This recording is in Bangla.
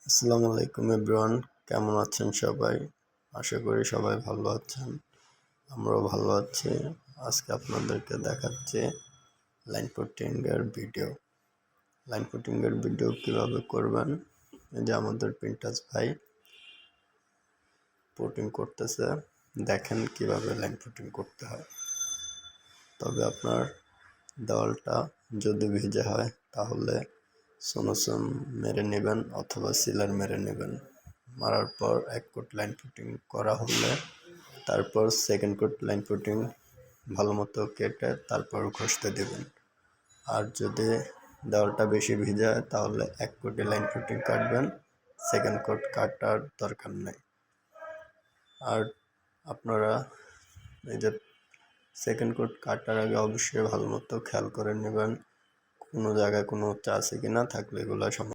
আসসালামু আলাইকুম এভরিওয়ান, কেমন আছেন সবাই? আশা করি সবাই ভালো আছেন। আমরাও ভালো আছি। আজকে আপনাদেরকে দেখাচ্ছি লাইন পুটিংয়ের ভিডিও। লাইন পুটিংয়ের ভিডিও কীভাবে করবেন, এই যে আমাদের প্রিন্টাস ভাই পুটিং করতেছে, দেখেন কিভাবে লাইন পুটিং করতে হয়। তবে আপনার দেওয়ালটা যদি ভিজে হয় তাহলে সোনোসন মেরে নেবেন অথবা সিলার মেরে নেবেন। মারার পর এক কোট লাইন পুটিং করা হলে তারপর সেকেন্ড কোট লাইন পুটিং ভালো মতো কেটে তারপর ঘষতে দেবেন। আর যদি দেওয়ালটা বেশি ভিজে হয় তাহলে এক কোটে লাইন পুটিং কাটবেন, সেকেন্ড কোট কাটার দরকার নেই। আর আপনারা এই যে সেকেন্ড কোট কাটার আগে অবশ্যই ভালো মতো খেয়াল করে নেবেন কোনো জায়গায় কোনো হচ্ছে আছে কি না, থাকলে এগুলো